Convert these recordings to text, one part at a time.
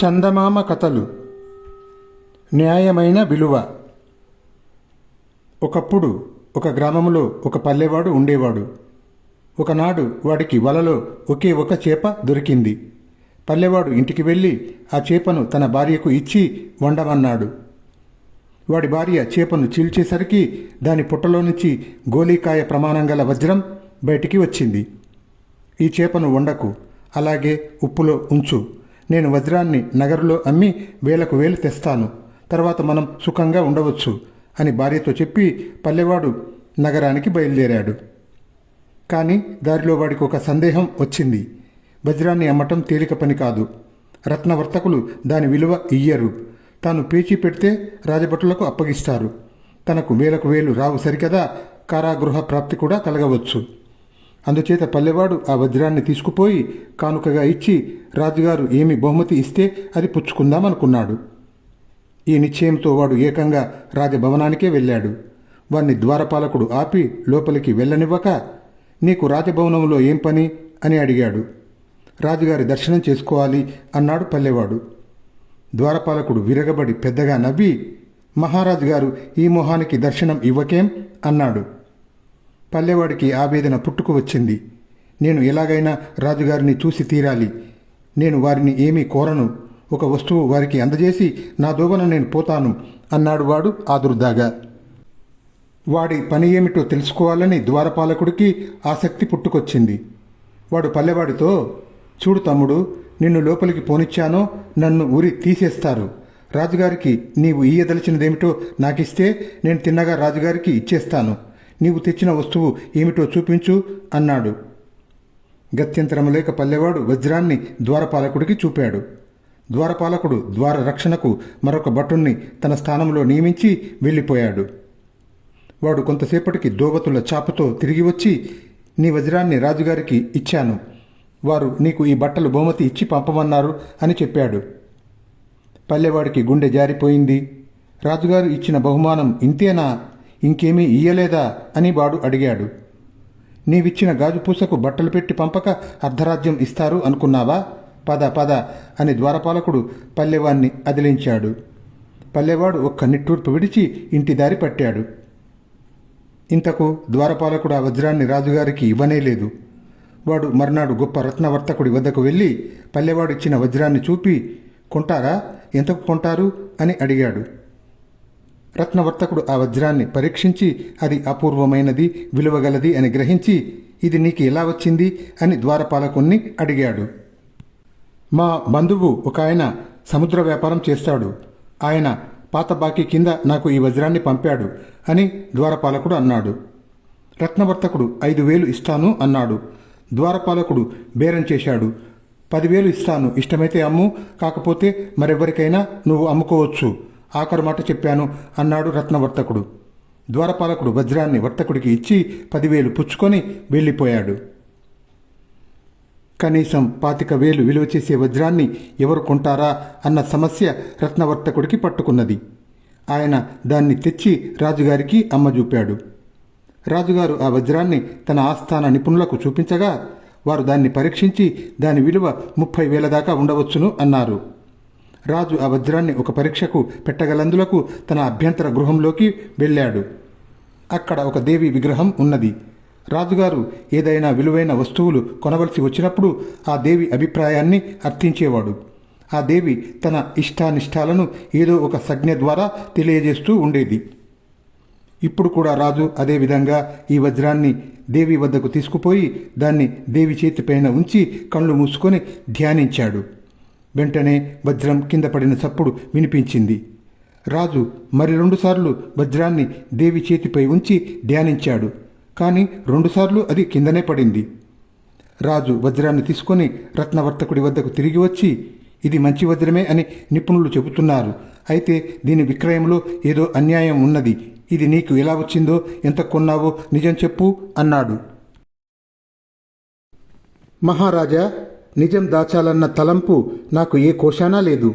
చందమామ కథలు. న్యాయమైన విలువ. ఒకప్పుడు ఒక గ్రామంలో ఒక పల్లెవాడు ఉండేవాడు. ఒకనాడు వాడికి వలలో ఒకే ఒక చేప దొరికింది. పల్లెవాడు ఇంటికి వెళ్ళి ఆ చేపను తన భార్యకు ఇచ్చి వండమన్నాడు. వాడి భార్య చేపను చీల్చేసరికి దాని పుట్టలో నుంచి గోలీకాయ ప్రమాణం గల వజ్రం బయటికి వచ్చింది. ఈ చేపను వండకు, అలాగే ఉప్పులో ఉంచు. నేను వజ్రాన్ని నగరులో అమ్మి వేలకు వేలు తెస్తాను. తర్వాత మనం సుఖంగా ఉండవచ్చు అని భార్యతో చెప్పి పల్లెవాడు నగరానికి బయలుదేరాడు. కానీ దారిలో వాడికి ఒక సందేహం వచ్చింది. వజ్రాన్ని అమ్మటం తేలిక పని కాదు. రత్నవర్తకులు దాని విలువ ఇయ్యరు. తాను పేచీ పెడితే రాజభటులకు అప్పగిస్తారు. తనకు వేలకు వేలు రావు సరికదా, కారాగృహ ప్రాప్తి కూడా కలగవచ్చు. అందుచేత పల్లెవాడు ఆ వజ్రాన్ని తీసుకుపోయి కానుకగా ఇచ్చి రాజుగారు ఏమి బహుమతి ఇస్తే అది పుచ్చుకుందామనుకున్నాడు. ఈ నిశ్చయంతో వాడు ఏకంగా రాజభవనానికే వెళ్ళాడు. వాణ్ణి ద్వారపాలకుడు ఆపి లోపలికి వెళ్ళనివ్వక, నీకు రాజభవనంలో ఏం పని అని అడిగాడు. రాజుగారి దర్శనం చేసుకోవాలి అన్నాడు పల్లెవాడు. ద్వారపాలకుడు విరగబడి పెద్దగా నవ్వి, మహారాజు గారు ఈ మొహానికి దర్శనం ఇవ్వకేం అన్నాడు. పల్లెవాడికి ఆవేదన పుట్టుకు వచ్చింది. నేను ఎలాగైనా రాజుగారిని చూసి తీరాలి. నేను వారిని ఏమీ కోరను. ఒక వస్తువు వారికి అందజేసి నా దోవన నేను పోతాను అన్నాడు వాడు ఆదుర్దాగా. వాడి పని ఏమిటో తెలుసుకోవాలని ద్వారపాలకుడికి ఆసక్తి పుట్టుకొచ్చింది. వాడు పల్లెవాడితో, చూడు తమ్ముడు, నిన్ను లోపలికి పోనిచ్చానో నన్ను ఉరి తీసేస్తారు. రాజుగారికి నీవు ఇయ్యదలిచినదేమిటో నాకిస్తే నేను తిన్నగా రాజుగారికి ఇచ్చేస్తాను. నీవు తెచ్చిన వస్తువు ఏమిటో చూపించు అన్నాడు. గత్యంతరము లేక పల్లెవాడు వజ్రాన్ని ద్వారపాలకుడికి చూపాడు. ద్వారపాలకుడు ద్వార రక్షణకు మరొక భటుణ్ణి తన స్థానంలో నియమించి వెళ్ళిపోయాడు. వాడు కొంతసేపటికి దోవతుల చాపుతో తిరిగి వచ్చి, నీ వజ్రాన్ని రాజుగారికి ఇచ్చాను. వారు నీకు ఈ బట్టలు బహుమతి ఇచ్చి పంపమన్నారు అని చెప్పాడు. పల్లెవాడికి గుండె జారిపోయింది. రాజుగారు ఇచ్చిన బహుమానం ఇంతేనా, ఇంకేమీ ఇయ్యలేదా అని వాడు అడిగాడు. నీవిచ్చిన గాజుపూసకు బట్టలు పెట్టి పంపక అర్ధరాజ్యం ఇస్తారు అనుకున్నావా? పద పద అని ద్వారపాలకుడు పల్లెవాణ్ణి అదిలించాడు. పల్లెవాడు ఒక్క నిట్టూర్పు విడిచి ఇంటి దారి పట్టాడు. ఇంతకు ద్వారపాలకుడు ఆ వజ్రాన్ని రాజుగారికి ఇవ్వనేలేదు. వాడు మర్నాడు గొప్ప రత్నవర్తకుడి వద్దకు వెళ్ళి పల్లెవాడు ఇచ్చిన వజ్రాన్ని చూపి, కొంటారా, ఎంతకు కొంటారు అని అడిగాడు. రత్నవర్తకుడు ఆ వజ్రాన్ని పరీక్షించి అది అపూర్వమైనది, విలువగలది అని గ్రహించి, ఇది నీకు ఎలా వచ్చింది అని ద్వారపాలకుణ్ణి అడిగాడు. మా బంధువు ఒక ఆయన సముద్ర వ్యాపారం చేస్తాడు. ఆయన పాత బాకీ కింద నాకు ఈ వజ్రాన్ని పంపాడు అని ద్వారపాలకుడు అన్నాడు. రత్నవర్తకుడు 5,000 ఇస్తాను అన్నాడు. ద్వారపాలకుడు బేరం చేశాడు. 10,000 ఇస్తాను, ఇష్టమైతే అమ్ము, కాకపోతే మరెవరికైనా నువ్వు అమ్ముకోవచ్చు, ఆఖరు మాట చెప్పాను అన్నాడు రత్నవర్తకుడు. ద్వారపాలకుడు వజ్రాన్ని వర్తకుడికి ఇచ్చి 10,000 పుచ్చుకొని వెళ్ళిపోయాడు. కనీసం 25,000 విలువ చేసే వజ్రాన్ని ఎవరు కొంటారా అన్న సమస్య రత్నవర్తకుడికి పట్టుకున్నది. ఆయన దాన్ని తెచ్చి రాజుగారికి అమ్మజూపాడు. రాజుగారు ఆ వజ్రాన్ని తన ఆస్థాన నిపుణులకు చూపించగా వారు దాన్ని పరీక్షించి దాని విలువ 30,000 దాకా ఉండవచ్చును అన్నారు. రాజు ఆ వజ్రాన్ని ఒక పరీక్షకు పెట్టగలందులకు తన అభ్యంతర గృహంలోకి వెళ్ళాడు. అక్కడ ఒక దేవి విగ్రహం ఉన్నది. రాజుగారు ఏదైనా విలువైన వస్తువులు కొనవలసి వచ్చినప్పుడు ఆ దేవి అభిప్రాయాన్ని అర్థించేవాడు. ఆ దేవి తన ఇష్టానిష్టాలను ఏదో ఒక సంజ్ఞ ద్వారా తెలియజేస్తూ ఉండేది. ఇప్పుడు కూడా రాజు అదేవిధంగా ఈ వజ్రాన్ని దేవి వద్దకు తీసుకుపోయి దాన్ని దేవి చేతిపైన ఉంచి కళ్ళు మూసుకొని ధ్యానించాడు. వెంటనే వజ్రం కింద పడిన చప్పుడు వినిపించింది. రాజు మరి 2 సార్లు వజ్రాన్ని దేవి చేతిపై ఉంచి ధ్యానించాడు. కానీ 2 సార్లు అది కిందనే పడింది. రాజు వజ్రాన్ని తీసుకొని రత్నవర్తకుడి వద్దకు తిరిగి వచ్చి, ఇది మంచి వజ్రమే అని నిపుణులు చెబుతున్నారు. అయితే దీని విక్రయంలో ఏదో అన్యాయం ఉన్నది. ఇది నీకు ఎలా వచ్చిందో, ఎంత కొన్నావో నిజం చెప్పు అన్నాడు. మహారాజా, నిజం దాచాలన్న తలంపు నాకు ఏ కోశానా లేదు.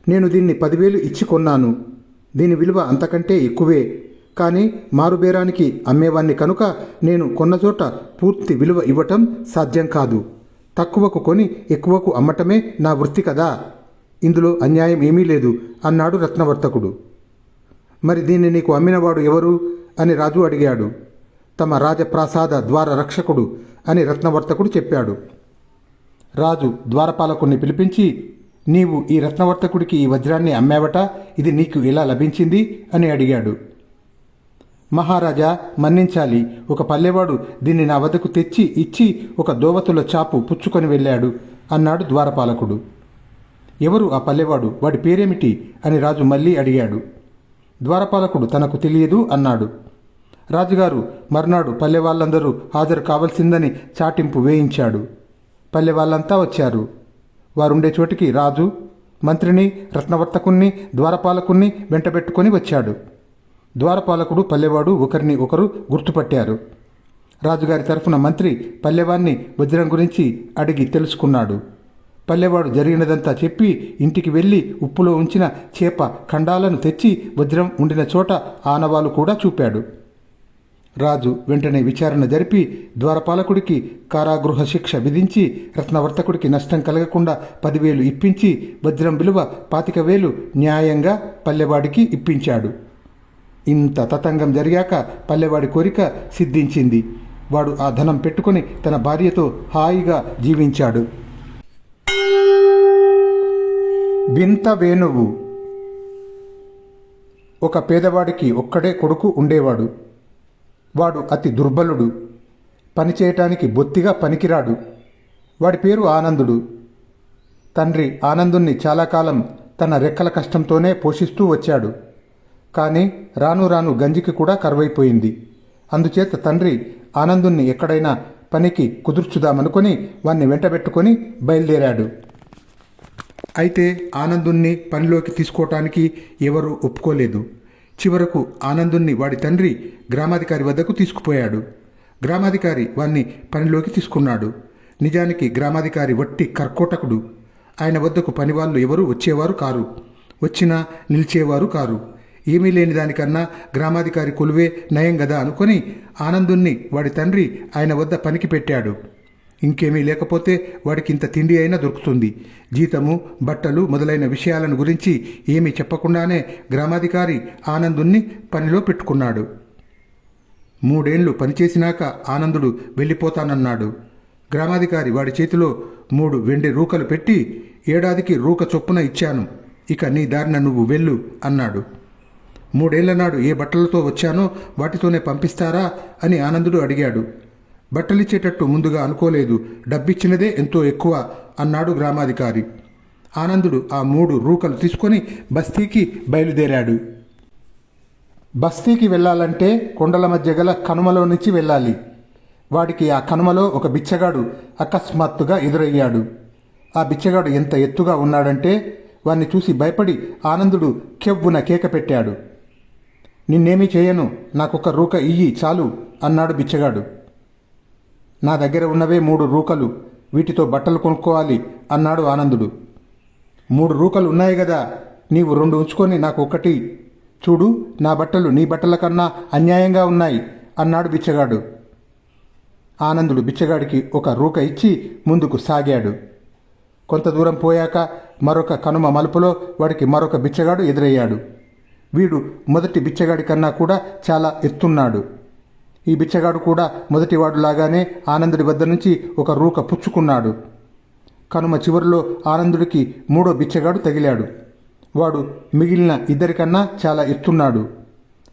నేను దీన్ని 10,000 ఇచ్చి కొన్నాను. దీని విలువ అంతకంటే ఎక్కువే. కానీ మారుబేరానికి అమ్మేవాణ్ణి కనుక నేను కొన్న చోట పూర్తి విలువ ఇవ్వటం సాధ్యం కాదు. తక్కువకు కొని ఎక్కువకు అమ్మటమే నా వృత్తి కదా. ఇందులో అన్యాయం ఏమీ లేదు అన్నాడు రత్నవర్తకుడు. మరి దీన్ని నీకు అమ్మినవాడు ఎవరు అని రాజు అడిగాడు. తమ రాజప్రాసాద ద్వార రక్షకుడు అని రత్నవర్తకుడు చెప్పాడు. రాజు ద్వారపాలకుణ్ణి పిలిపించి, నీవు ఈ రత్నవర్తకుడికి ఈ వజ్రాన్ని అమ్మావట, ఇది నీకు ఎలా లభించింది అని అడిగాడు. మహారాజా, మన్నించాలి, ఒక పల్లెవాడు దీన్ని నా వద్దకు తెచ్చి ఇచ్చి ఒక దోవతుల చాపు పుచ్చుకొని వెళ్ళాడు అన్నాడు ద్వారపాలకుడు. ఎవరు ఆ పల్లెవాడు, వాడి పేరేమిటి అని రాజు మళ్ళీ అడిగాడు. ద్వారపాలకుడు తనకు తెలియదు అన్నాడు. రాజుగారు మర్నాడు పల్లెవాళ్ళందరూ హాజరు కావలసిందని చాటింపు వేయించాడు. పల్లెవాళ్ళంతా వచ్చారు. వారుండే చోటికి రాజు మంత్రిని, రత్నవర్తకుణ్ణి, ద్వారపాలకుణ్ణి వెంటబెట్టుకొని వచ్చాడు. ద్వారపాలకుడు, పల్లెవాడు ఒకరిని ఒకరు గుర్తుపట్టారు. రాజుగారి తరఫున మంత్రి పల్లెవాన్ని వజ్రం గురించి అడిగి తెలుసుకున్నాడు. పల్లెవాడు జరిగినదంతా చెప్పి ఇంటికి వెళ్ళి ఉప్పులో ఉంచిన చేప ఖండాలను తెచ్చి వజ్రం ఉండిన చోట ఆనవాలు కూడా చూపాడు. రాజు వెంటనే విచారణ జరిపి ద్వారపాలకుడికి కారాగృహ శిక్ష విధించి రత్నవర్తకుడికి నష్టం కలగకుండా 10,000 ఇప్పించి వజ్రం విలువ 25,000 న్యాయంగా పల్లెవాడికి ఇప్పించాడు. ఇంత తతంగం జరిగాక పల్లెవాడి కోరిక సిద్ధించింది. వాడు ఆ ధనం పెట్టుకుని తన భార్యతో హాయిగా జీవించాడు. వింత వేణువు. ఒక పేదవాడికి ఒక్కడే కొడుకు ఉండేవాడు. వాడు అతి దుర్బలుడు, పనిచేయటానికి బొత్తిగా పనికిరాడు. వాడి పేరు ఆనందుడు. తండ్రి ఆనందుణ్ణి చాలా కాలం తన రెక్కల కష్టంతోనే పోషిస్తూ వచ్చాడు. కానీ రాను రాను గంజికి కూడా కరువైపోయింది. అందుచేత తండ్రి ఆనందుణ్ణి ఎక్కడైనా పనికి కుదుర్చుదామనుకొని వాణ్ణి వెంటబెట్టుకొని బయలుదేరాడు. అయితే ఆనందుణ్ణి పనిలోకి తీసుకోవటానికి ఎవరూ ఒప్పుకోలేదు. చివరకు ఆనందుణ్ణి వాడి తండ్రి గ్రామాధికారి వద్దకు తీసుకుపోయాడు. గ్రామాధికారి వాణ్ణి పనిలోకి తీసుకున్నాడు. నిజానికి గ్రామాధికారి వట్టి కర్కోటకుడు. ఆయన వద్దకు పనివాళ్ళు ఎవరూ వచ్చేవారు కారు, వచ్చినా నిలిచేవారు కారు. ఏమీ లేని దానికన్నా గ్రామాధికారి కొలువే నయం గదా అనుకొని ఆనందుణ్ణి వాడి తండ్రి ఆయన వద్ద పనికి పెట్టాడు. ఇంకేమీ లేకపోతే వాడికి ఇంత తిండి అయినా దొరుకుతుంది. జీతము, బట్టలు మొదలైన విషయాలను గురించి ఏమీ చెప్పకుండానే గ్రామాధికారి ఆనందుణ్ణి పనిలో పెట్టుకున్నాడు. 3 ఏళ్లు పనిచేసినాక ఆనందుడు వెళ్ళిపోతానన్నాడు. గ్రామాధికారి వాడి చేతిలో 3 వెండి రూకలు పెట్టి, ఏడాదికి రూక చొప్పున ఇచ్చాను, ఇక నీ దారిన నువ్వు వెళ్ళు అన్నాడు. 3 ఏళ్ల నాడు ఏ బట్టలతో వచ్చానో వాటితోనే పంపిస్తారా అని ఆనందుడు అడిగాడు. బట్టలిచ్చేటట్టు ముందుగా అనుకోలేదు, డబ్బిచ్చినదే ఎంతో ఎక్కువ అన్నాడు గ్రామాధికారి. ఆనందుడు ఆ 3 రూకలు తీసుకొని బస్తీకి బయలుదేరాడు. బస్తీకి వెళ్ళాలంటే కొండల మధ్య గల కనుమలో నుంచి వెళ్ళాలి. వాడికి ఆ కనుమలో ఒక బిచ్చగాడు అకస్మాత్తుగా ఎదురయ్యాడు. ఆ బిచ్చగాడు ఎంత ఎత్తుగా ఉన్నాడంటే వాణ్ణి చూసి భయపడి ఆనందుడు కెవ్వున కేక పెట్టాడు. నిన్నేమీ చేయను, నాకొక రూక ఇయ్యి చాలు అన్నాడు బిచ్చగాడు. నా దగ్గర ఉన్నవే 3 రూకలు, వీటితో బట్టలు కొనుక్కోవాలి అన్నాడు ఆనందుడు. 3 రూకలు ఉన్నాయి గదా, నీవు 2 ఉంచుకొని నాకు 1 చూడు, నా బట్టలు నీ బట్టల కన్నా అన్యాయంగా ఉన్నాయి అన్నాడు బిచ్చగాడు. ఆనందుడు బిచ్చగాడికి 1 రూక ఇచ్చి ముందుకు సాగాడు. కొంత దూరం పోయాక మరొక కనుమ మలుపులో వాడికి మరొక బిచ్చగాడు ఎదురయ్యాడు. వీడు మొదటి బిచ్చగాడి కన్నా కూడా చాలా ఎత్తున్నాడు. ఈ బిచ్చగాడు కూడా మొదటివాడులాగానే ఆనందుడి వద్ద నుంచి 1 రూక పుచ్చుకున్నాడు. కనుమ చివరిలో ఆనందుడికి 3వ బిచ్చగాడు తగిలాడు. వాడు మిగిలిన 2 కన్నా చాలా ఎత్తున్నాడు.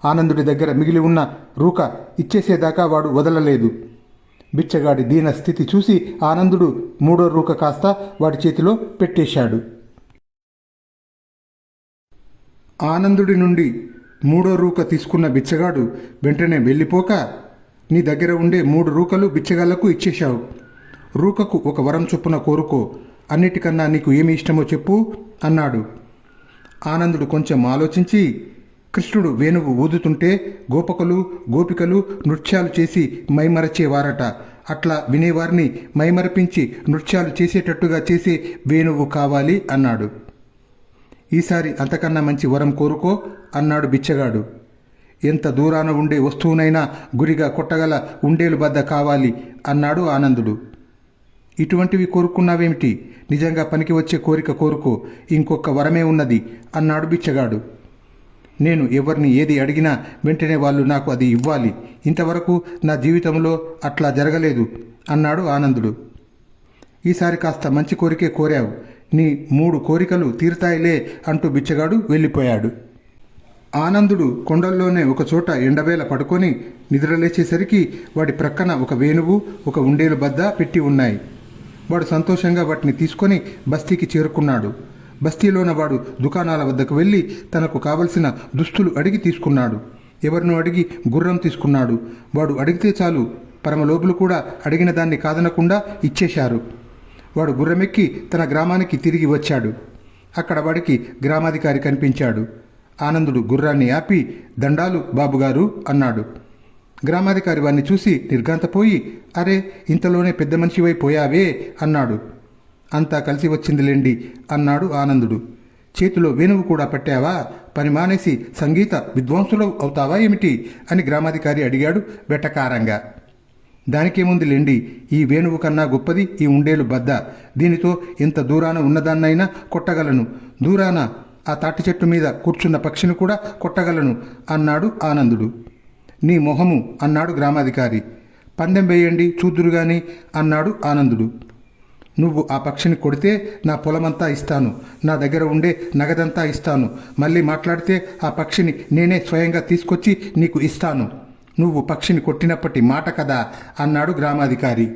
ఆనందుడి దగ్గర మిగిలి ఉన్న రూక ఇచ్చేసేదాకా వాడు వదలలేదు. బిచ్చగాడి దీన స్థితి చూసి ఆనందుడు 3వ రూక కాస్త వాడి చేతిలో పెట్టేశాడు. ఆనందుడి నుండి 3వ రూక తీసుకున్న బిచ్చగాడు వెంటనే వెళ్ళిపోక, నీ దగ్గర ఉండే 3 రూకలు బిచ్చగాళ్లకు ఇచ్చేశావు. రూకకు 1 వరం చొప్పున కోరుకో, అన్నిటికన్నా నీకు ఏమి ఇష్టమో చెప్పు అన్నాడు. ఆనందుడు కొంచెం ఆలోచించి, కృష్ణుడు వేణువు ఊదుతుంటే గోపకులు గోపికలు నృత్యాలు చేసి మైమరచేవారట, అట్లా వినేవారిని మైమరపించి నృత్యాలు చేసేటట్టుగా చేసే వేణువు కావాలి అన్నాడు. ఈసారి అంతకన్నా మంచి వరం కోరుకో అన్నాడు బిచ్చగాడు. ఎంత దూరాన ఉండే వస్తువునైనా గురిగా కొట్టగల ఉండేలు బద్ద కావాలి అన్నాడు ఆనందుడు. ఇటువంటివి కోరుకున్నావేమిటి? నిజంగా పనికి వచ్చే కోరిక కోరుకో, ఇంకొక వరమే ఉన్నది అన్నాడు బిచ్చగాడు. నేను ఎవరిని ఏది అడిగినా వెంటనే వాళ్ళు నాకు అది ఇవ్వాలి. ఇంతవరకు నా జీవితంలో అట్లా జరగలేదు అన్నాడు ఆనందుడు. ఈసారి కాస్త మంచి కోరికే కోరావు, నీ 3 కోరికలు తీరుతాయిలే అంటూ బిచ్చగాడు వెళ్ళిపోయాడు. ఆనందుడు కొండల్లోనే ఒకచోట ఎండవేళ పడుకొని నిద్రలేచేసరికి వాడి ప్రక్కన ఒక వేణువు, ఒక ఉండేలు బద్ద పెట్టి ఉన్నాయి. వాడు సంతోషంగా వాటిని తీసుకొని బస్తీకి చేరుకున్నాడు. బస్తీలోన వాడు దుకాణాల వద్దకు వెళ్ళి తనకు కావలసిన దుస్తులు అడిగి తీసుకున్నాడు. ఎవరినో అడిగి గుర్రం తీసుకున్నాడు. వాడు అడిగితే చాలు పరమలోపులు కూడా అడిగిన దాన్ని కాదనకుండా ఇచ్చేశారు. వాడు గుర్రమెక్కి తన గ్రామానికి తిరిగి వచ్చాడు. అక్కడ వాడికి గ్రామాధికారి కనిపించాడు. ఆనందుడు గుర్రాన్ని ఆపి, దండాలు బాబుగారు అన్నాడు. గ్రామాధికారి వాణ్ణి చూసి నిర్ఘాంతపోయి, అరే ఇంతలోనే పెద్ద మనిషివై పోయావే అన్నాడు. అంతా కలిసి వచ్చిందిలేండి అన్నాడు ఆనందుడు. చేతిలో వేణువు కూడా పట్టావా? పని మానేసి సంగీత విద్వాంసులు అవుతావా ఏమిటి అని గ్రామాధికారి అడిగాడు వెటకారంగా. దానికేముందిలేండి, ఈ వేణువు కన్నా గొప్పది ఈ ఉండేలు బద్ద. దీనితో ఎంత దూరాన ఉన్నదాన్నైనా కొట్టగలను. దూరాన ఆ తాటి చెట్టు మీద కూర్చున్న పక్షిని కూడా కొట్టగలను అన్నాడు ఆనందుడు. నీ మొహము అన్నాడు గ్రామాధికారి. పందెం వేయండి చూద్దురుగాని అన్నాడు ఆనందుడు. నువ్వు ఆ పక్షిని కొడితే నా పొలమంతా ఇస్తాను, నా దగ్గర ఉండే నగదంతా ఇస్తాను. మళ్ళీ మాట్లాడితే ఆ పక్షిని నేనే స్వయంగా తీసుకొచ్చి నీకు ఇస్తాను. నువ్వు పక్షిని కొట్టినప్పటి మాట కదా అన్నాడు గ్రామాధికారి.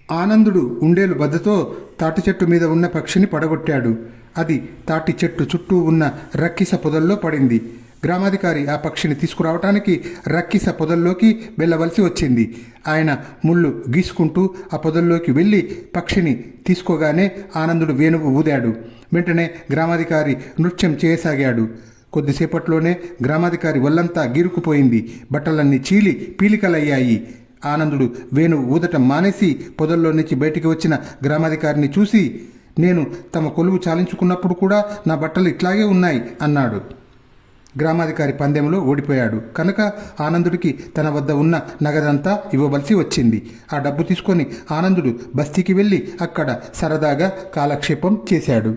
ఆనందుడు ఉండేలు బద్దతో తాటి చెట్టు మీద ఉన్న పక్షిని పడగొట్టాడు. అది తాటి చెట్టు చుట్టూ ఉన్న రక్కిస పొదల్లో పడింది. గ్రామాధికారి ఆ పక్షిని తీసుకురావటానికి రక్కిస పొదల్లోకి వెళ్ళవలసి వచ్చింది. ఆయన ముళ్ళు గీసుకుంటూ ఆ పొదల్లోకి వెళ్ళి పక్షిని తీసుకోగానే ఆనందుడు వేణువు ఊదాడు. వెంటనే గ్రామాధికారి నృత్యం చేయసాగాడు. కొద్దిసేపట్లోనే గ్రామాధికారి ఒళ్ళంతా గీరుకుపోయింది. బట్టలన్నీ చీలి పీలికలయ్యాయి. ఆనందుడు వేణువు ఊదటం మానేసి పొదల్లో నుంచి బయటికి వచ్చిన గ్రామాధికారిని చూసి, నేను తమ కొలువు చాలించుకున్నప్పుడు కూడా నా బట్టలు ఇట్లాగే ఉన్నాయి అన్నాడు. గ్రామాధికారి పందెంలో ఓడిపోయాడు కనుక ఆనందుడికి తన వద్ద ఉన్న నగదంతా ఇవ్వవలసి వచ్చింది. ఆ డబ్బు తీసుకొని ఆనందుడు బస్తీకి వెళ్ళి అక్కడ సరదాగా కాలక్షేపం చేశాడు.